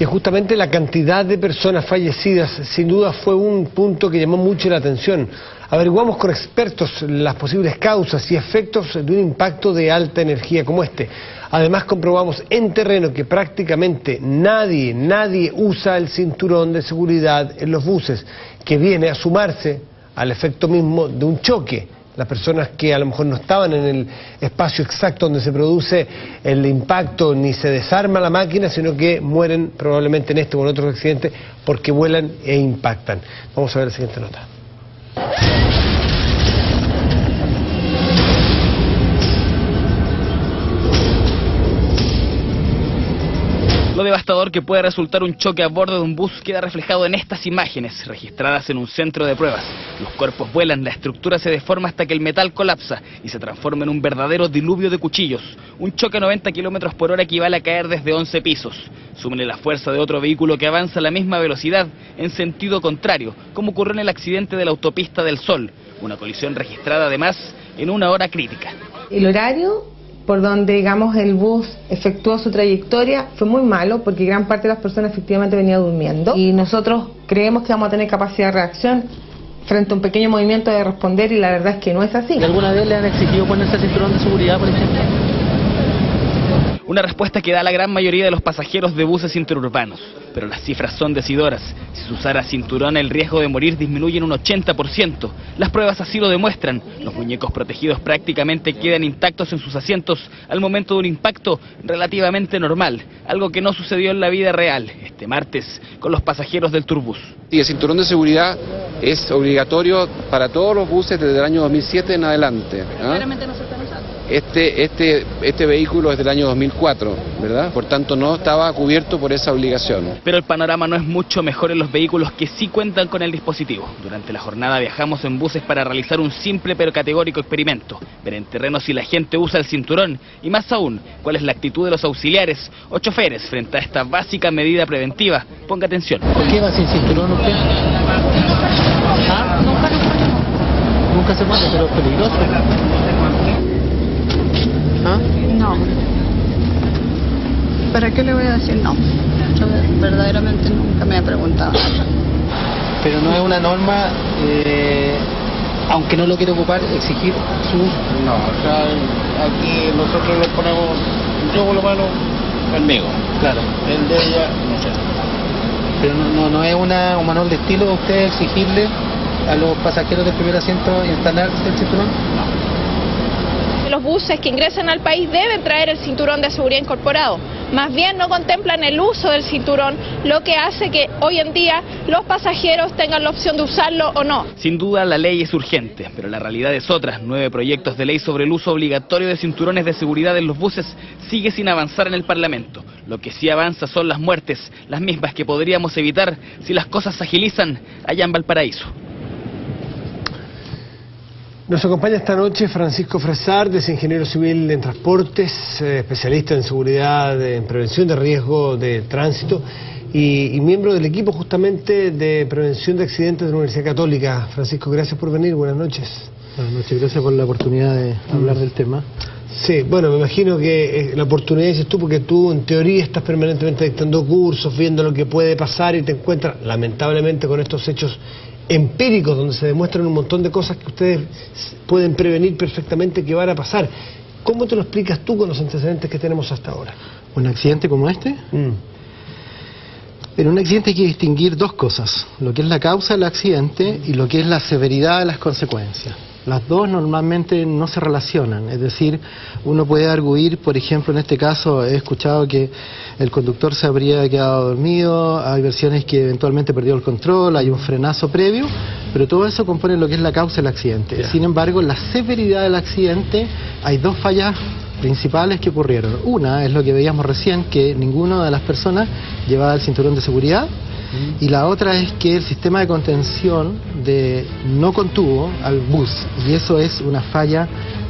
Y justamente la cantidad de personas fallecidas, sin duda, fue un punto que llamó mucho la atención. Averiguamos con expertos las posibles causas y efectos de un impacto de alta energía como este. Además, comprobamos en terreno que prácticamente nadie usa el cinturón de seguridad en los buses, que viene a sumarse al efecto mismo de un choque. Las personas que a lo mejor no estaban en el espacio exacto donde se produce el impacto, ni se desarma la máquina, sino que mueren probablemente en este o en otros accidentes porque vuelan e impactan. Vamos a ver la siguiente nota. Lo devastador que puede resultar un choque a bordo de un bus queda reflejado en estas imágenes, registradas en un centro de pruebas. Los cuerpos vuelan, la estructura se deforma hasta que el metal colapsa y se transforma en un verdadero diluvio de cuchillos. Un choque a 90 km por hora equivale a caer desde 11 pisos. Súmenle la fuerza de otro vehículo que avanza a la misma velocidad en sentido contrario, como ocurrió en el accidente de la autopista del Sol. Una colisión registrada además en una hora crítica. El horario por donde, digamos, el bus efectuó su trayectoria fue muy malo porque gran parte de las personas efectivamente venía durmiendo y nosotros creemos que vamos a tener capacidad de reacción frente a un pequeño movimiento de responder y la verdad es que no es así. ¿Alguna vez le han exigido ponerse el cinturón de seguridad, por ejemplo? Una respuesta que da la gran mayoría de los pasajeros de buses interurbanos. Pero las cifras son decidoras. Si se usara cinturón, el riesgo de morir disminuye en un 80%. Las pruebas así lo demuestran. Los muñecos protegidos prácticamente quedan intactos en sus asientos al momento de un impacto relativamente normal. Algo que no sucedió en la vida real este martes con los pasajeros del Turbus. Y el cinturón de seguridad es obligatorio para todos los buses desde el año 2007 en adelante. Claramente no se están usando. Este vehículo es del año 2004, ¿verdad? Por tanto, no estaba cubierto por esa obligación. Pero el panorama no es mucho mejor en los vehículos que sí cuentan con el dispositivo. Durante la jornada viajamos en buses para realizar un simple pero categórico experimento. Ver en terreno si la gente usa el cinturón y más aún, cuál es la actitud de los auxiliares o choferes frente a esta básica medida preventiva. Ponga atención. ¿Por qué va sin cinturón usted? ¿Ah? Nunca se pone, pero es peligroso. ¿Ah? No. ¿Para qué le voy a decir no? Yo verdaderamente nunca me he preguntado. Pero no es una norma, aunque no lo quiera ocupar, exigir su uso. No, o sea, aquí nosotros le ponemos, yo por lo menos, conmigo. Claro. El de ella, no sé. Pero no es un manual de estilo usted exigirle a los pasajeros del primer asiento instalarse el cinturón. No. Los buses que ingresan al país deben traer el cinturón de seguridad incorporado. Más bien no contemplan el uso del cinturón, lo que hace que hoy en día los pasajeros tengan la opción de usarlo o no. Sin duda la ley es urgente, pero la realidad es otra. 9 proyectos de ley sobre el uso obligatorio de cinturones de seguridad en los buses sigue sin avanzar en el Parlamento. Lo que sí avanza son las muertes, las mismas que podríamos evitar si las cosas se agilizan allá en Valparaíso. Nos acompaña esta noche Francisco Fresard, es ingeniero civil en transportes, especialista en seguridad, en prevención de riesgo de tránsito y miembro del equipo justamente de prevención de accidentes de la Universidad Católica. Francisco, gracias por venir, buenas noches. Buenas noches, gracias por la oportunidad de hablar del tema. Sí, bueno, me imagino que la oportunidad dices tú porque tú en teoría estás permanentemente dictando cursos, viendo lo que puede pasar y te encuentras lamentablemente con estos hechos empíricos donde se demuestran un montón de cosas que ustedes pueden prevenir perfectamente que van a pasar. ¿Cómo te lo explicas tú con los antecedentes que tenemos hasta ahora? ¿Un accidente como este? En un accidente hay que distinguir dos cosas, lo que es la causa del accidente y lo que es la severidad de las consecuencias. Las dos normalmente no se relacionan, es decir, uno puede arguir, por ejemplo, en este caso he escuchado que el conductor se habría quedado dormido, hay versiones que eventualmente perdió el control, hay un frenazo previo, pero todo eso compone lo que es la causa del accidente. Yeah. Sin embargo, la severidad del accidente, hay dos fallas principales que ocurrieron. Una es lo que veíamos recién, que ninguna de las personas llevaba el cinturón de seguridad. Y la otra es que el sistema de contención no contuvo al bus, y eso es una falla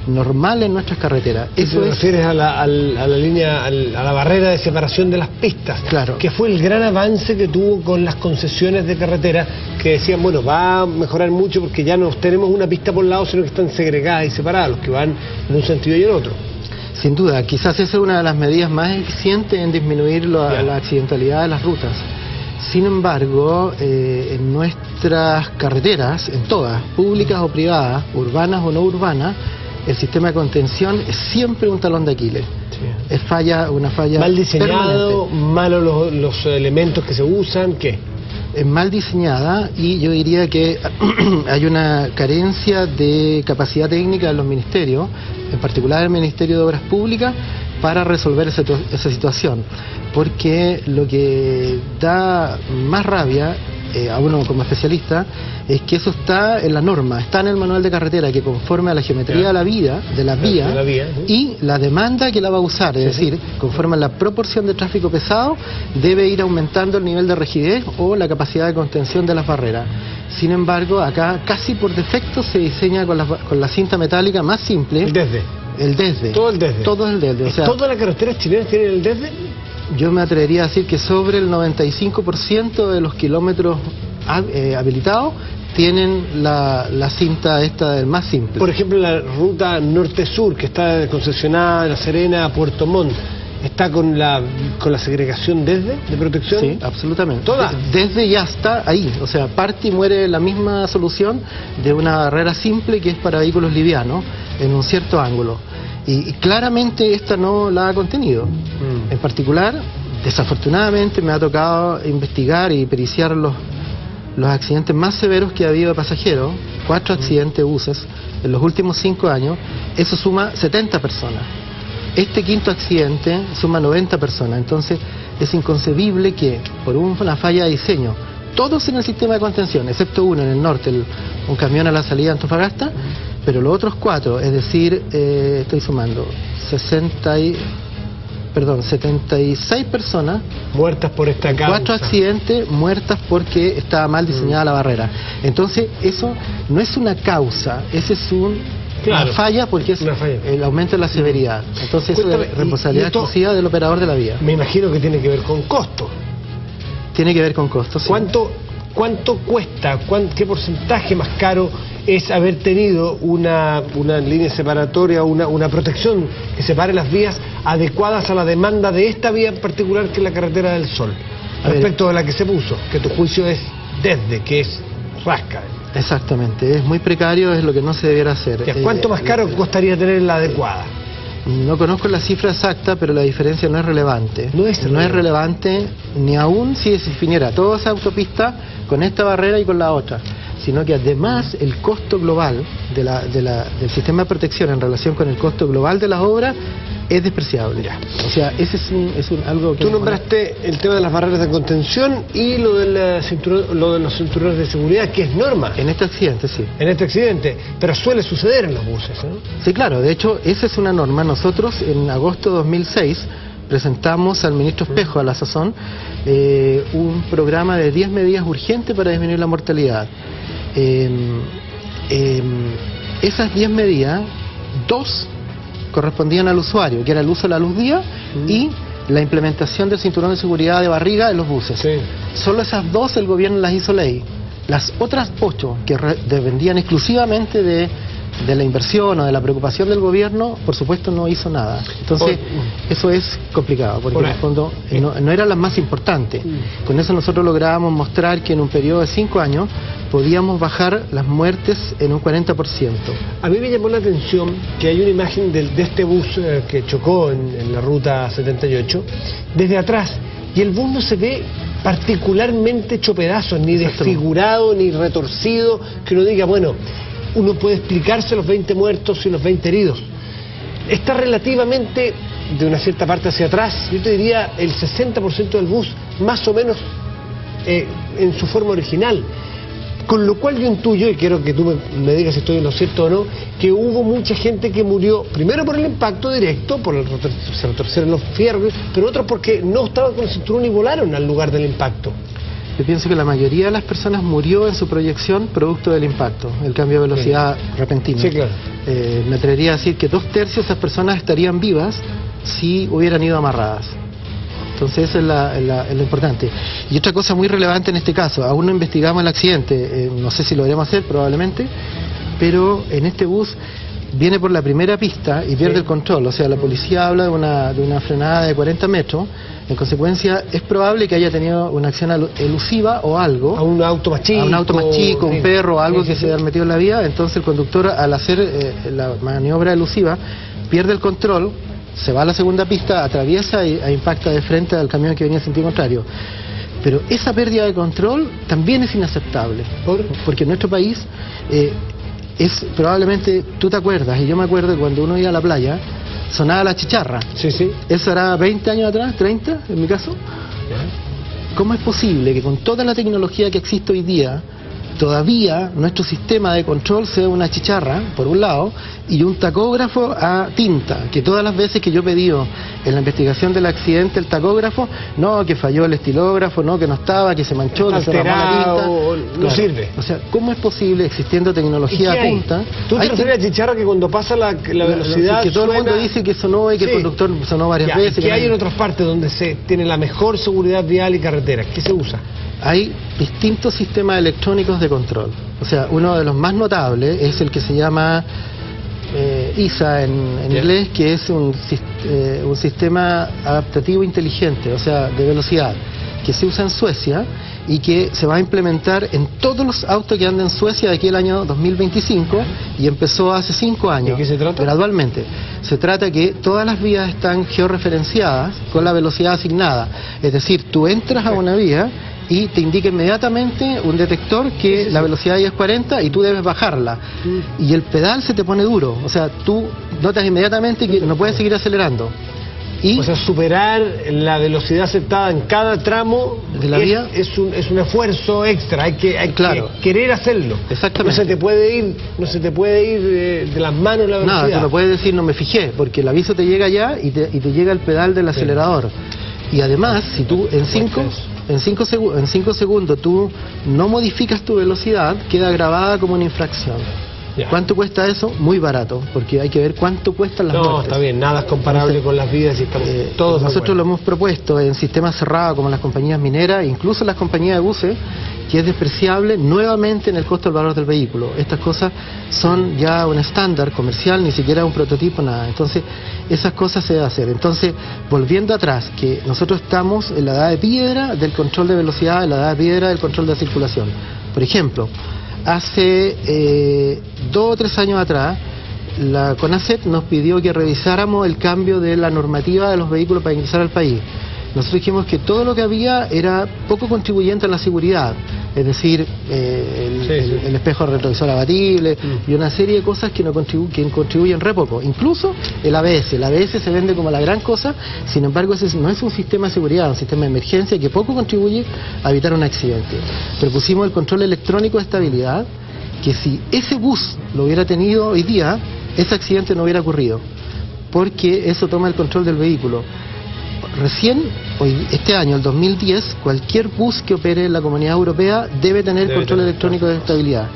normal en nuestras carreteras. Eso te refieres a la línea, a la barrera de separación de las pistas, claro, que fue el gran avance que tuvo con las concesiones de carretera, que decían, bueno, va a mejorar mucho porque ya no tenemos una pista por lado, sino que están segregadas y separadas, los que van en un sentido y en otro. Sin duda, quizás esa es una de las medidas más eficientes en disminuir la accidentalidad de las rutas. Sin embargo, en nuestras carreteras, en todas, públicas o privadas, urbanas o no urbanas, el sistema de contención es siempre un talón de Aquiles. Sí. Es una falla mal diseñado, permanente. malos los elementos que se usan, ¿qué? Es mal diseñada, y yo diría que hay una carencia de capacidad técnica en los ministerios, en particular el Ministerio de Obras Públicas, para resolver esa situación. Porque lo que da más rabia a uno como especialista es que eso está en la norma, está en el manual de carretera, que conforme a la geometría de la vía, y la demanda que la va a usar, es decir, conforme a la proporción de tráfico pesado, debe ir aumentando el nivel de rigidez o la capacidad de contención de las barreras. Sin embargo, acá casi por defecto se diseña con la cinta metálica más simple. El desde. El desde. Todo el desde. Todo el desde. O sea, ¿todas las carreteras chilenas tienen el desde? Yo me atrevería a decir que sobre el 95% de los kilómetros habilitados tienen la cinta esta del más simple. Por ejemplo, la ruta norte-sur, que está concesionada de La Serena a Puerto Montt, ¿está con la segregación desde de protección? Sí, absolutamente. ¿Toda? Desde ya está ahí, o sea, parte y muere la misma solución de una barrera simple que es para vehículos livianos en un cierto ángulo. Y claramente esta no la ha contenido. En particular, desafortunadamente me ha tocado investigar y periciar los accidentes más severos que ha habido de pasajeros, 4 accidentes de buses en los últimos 5 años. Eso suma 70 personas. Este quinto accidente suma 90 personas. Entonces es inconcebible que por una falla de diseño, todos en el sistema de contención, excepto uno en el norte, un camión a la salida de Antofagasta, pero los otros 4, es decir, estoy sumando 76 personas muertas por esta causa. 4 accidentes muertas porque estaba mal diseñada la barrera. Entonces eso no es una causa, ese es una falla, porque es el aumento de la severidad. Entonces eso es responsabilidad exclusiva del operador de la vía. Me imagino que tiene que ver con costo. Tiene que ver con costos. Sí. ¿Cuánto cuesta? ¿Qué porcentaje más caro es haber tenido una línea separatoria, una protección que separe las vías adecuadas a la demanda de esta vía en particular, que es la Carretera del Sol, respecto a la que se puso, que tu juicio es desde, que es rasca? Exactamente, es muy precario, es lo que no se debiera hacer. ¿Cuánto más caro costaría tener la adecuada? No conozco la cifra exacta, pero la diferencia no es relevante. No es relevante ni aún si se definiera toda esa autopista con esta barrera y con la otra, sino que además el costo global del sistema de protección en relación con el costo global de las obras es despreciable. Ya. O sea, ese es algo que... Tú nombraste el tema de las barreras de contención y lo de los cinturones de seguridad, que es norma. En este accidente, sí. En este accidente, pero suele suceder en los buses, ¿no? Sí, claro, de hecho, esa es una norma. Nosotros, en agosto de 2006, presentamos al ministro Espejo, a la sazón, un programa de 10 medidas urgentes para disminuir la mortalidad. Esas 10 medidas, 2 correspondían al usuario, que era el uso de la luz día y la implementación del cinturón de seguridad de barriga en los buses. Sí. Solo esas 2 el gobierno las hizo ley. Las otras 8, que dependían exclusivamente de la inversión o de la preocupación del gobierno, por supuesto no hizo nada. Entonces eso es complicado, porque en el fondo no eran las más importantes. Con eso nosotros lográbamos mostrar que en un periodo de 5 años podíamos bajar las muertes en un 40%. A mí me llamó la atención que hay una imagen de este bus que chocó en la ruta 78 desde atrás, y el bus no se ve particularmente hecho pedazos, ni desfigurado, ni retorcido, que uno diga, bueno, uno puede explicarse los 20 muertos y los 20 heridos. Está relativamente, de una cierta parte hacia atrás, yo te diría el 60% del bus, más o menos en su forma original. Con lo cual yo intuyo, y quiero que tú me digas si estoy en lo cierto o no, que hubo mucha gente que murió, primero por el impacto directo, se retorcieron los fierros, pero otros porque no estaban con el cinturón y volaron al lugar del impacto. Yo pienso que la mayoría de las personas murió en su proyección producto del impacto, el cambio de velocidad repentino. Sí, claro. Me atrevería a decir que 2/3 de esas personas estarían vivas si hubieran ido amarradas. Entonces eso es lo importante. Y otra cosa muy relevante en este caso, aún no investigamos el accidente, no sé si lo deberemos hacer probablemente, pero en este bus viene por la primera pista y pierde el control. O sea, la policía habla de una frenada de 40 metros. En consecuencia, es probable que haya tenido una acción elusiva o algo. A un auto más chico. A un auto más chico, un perro, algo que se haya metido en la vía. Entonces el conductor, al hacer la maniobra elusiva, pierde el control, se va a la segunda pista, atraviesa e impacta de frente al camión que venía en sentido contrario. Pero esa pérdida de control también es inaceptable. Porque en nuestro país es probablemente, tú te acuerdas, y yo me acuerdo cuando uno iba a la playa, sonaba la chicharra. Sí, sí. Eso era 20 años atrás, 30 en mi caso. ¿Cómo es posible que con toda la tecnología que existe hoy día, todavía nuestro sistema de control sea una chicharra, por un lado, y un tacógrafo a tinta? Que todas las veces que yo he pedido en la investigación del accidente el tacógrafo, no, que falló el estilógrafo, no, que no estaba, que se manchó, que se ramó la tinta. No sirve. O sea, ¿cómo es posible, existiendo tecnología a punta? ¿Tú te refieres a chicharra que cuando pasa la velocidad que todo el mundo dice que sonó y que el conductor sonó varias veces? ¿Qué hay en otras partes donde se tiene la mejor seguridad vial y carretera? ¿Qué se usa? Hay distintos sistemas electrónicos de control. O sea, uno de los más notables es el que se llama ISA en inglés, que es un sistema adaptativo inteligente, o sea, de velocidad, que se usa en Suecia y que se va a implementar en todos los autos que andan en Suecia de aquí al año 2025, y empezó hace 5 años. ¿De qué se trata? Gradualmente. Se trata que todas las vías están georreferenciadas con la velocidad asignada. Es decir, tú entras a una vía y te indica inmediatamente un detector que la velocidad ahí es 40 y tú debes bajarla. Y el pedal se te pone duro. O sea, tú notas inmediatamente que no puedes seguir acelerando. O sea, superar la velocidad aceptada en cada tramo de la vía es un esfuerzo extra, hay que querer hacerlo. Exactamente. No se te puede ir de las manos la velocidad. Nada, tú no puedes decir no me fijé, porque el aviso te llega ya y te llega el pedal del acelerador. Y además, si tú en 5 segundos tú no modificas tu velocidad, queda grabada como una infracción. ¿Cuánto cuesta eso? Muy barato, porque hay que ver cuánto cuestan las muertes. No, está bien, nada es comparable con las vidas y estamos todos nosotros lo hemos propuesto en sistemas cerrados como las compañías mineras, incluso las compañías de buses, que es despreciable nuevamente en el costo del valor del vehículo. Estas cosas son ya un estándar comercial, ni siquiera un prototipo, nada. Entonces, esas cosas se deben hacer. Entonces, volviendo atrás, que nosotros estamos en la edad de piedra del control de velocidad, en la edad de piedra del control de circulación. Por ejemplo, hace 2 o 3 años atrás, la CONACET nos pidió que revisáramos el cambio de la normativa de los vehículos para ingresar al país. Nosotros dijimos que todo lo que había era poco contribuyente a la seguridad, es decir, el espejo retrovisor abatible y una serie de cosas que contribuyen re poco. Incluso el ABS. El ABS se vende como la gran cosa, sin embargo ese no es un sistema de seguridad, es un sistema de emergencia que poco contribuye a evitar un accidente. Propusimos el control electrónico de estabilidad, que si ese bus lo hubiera tenido hoy día, ese accidente no hubiera ocurrido, porque eso toma el control del vehículo. Recién, este año, el 2010, cualquier bus que opere en la Comunidad Europea debe tener control electrónico de estabilidad.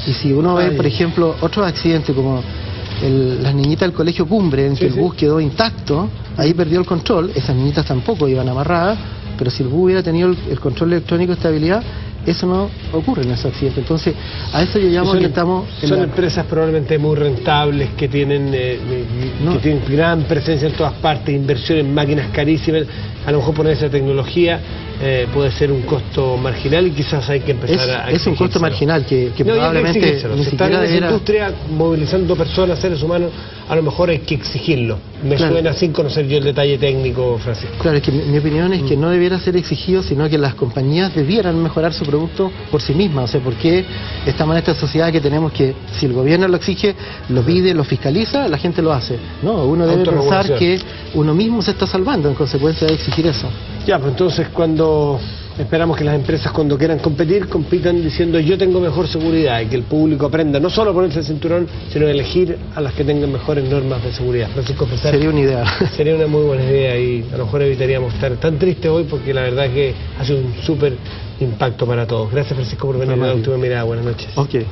Y si uno ve, por ejemplo, otros accidentes como las niñitas del colegio Cumbre, en que el bus quedó intacto, ahí perdió el control, esas niñitas tampoco iban amarradas, pero si el bus hubiera tenido el control electrónico de estabilidad, eso no ocurre en ese accidente. Entonces, a eso yo llamo que estamos... Son empresas probablemente muy rentables, que tienen gran presencia en todas partes, inversión en máquinas carísimas. A lo mejor poner esa tecnología puede ser un costo marginal y quizás hay que empezar a... Es un costo marginal que probablemente ni siquiera en esa industria movilizando personas, seres humanos, a lo mejor hay que exigirlo. Me suena sin conocer yo el detalle técnico, Francisco. Claro, es que mi opinión es que no debiera ser exigido, sino que las compañías debieran mejorar su producto por sí mismas. O sea, ¿por qué estamos en esta sociedad que tenemos que, si el gobierno lo exige, lo pide, lo fiscaliza, la gente lo hace? No, uno debe pensar que uno mismo se está salvando en consecuencia de exigir eso. Ya, pues entonces esperamos que las empresas cuando quieran competir, compitan diciendo yo tengo mejor seguridad, y que el público aprenda no solo a ponerse el cinturón, sino a elegir a las que tengan mejores normas de seguridad. Francisco Freser, sería una idea. Sería una muy buena idea y a lo mejor evitaríamos estar tan tristes hoy, porque la verdad es que ha sido un súper impacto para todos. Gracias, Francisco, por venir a la última mirada. Buenas noches. Okay.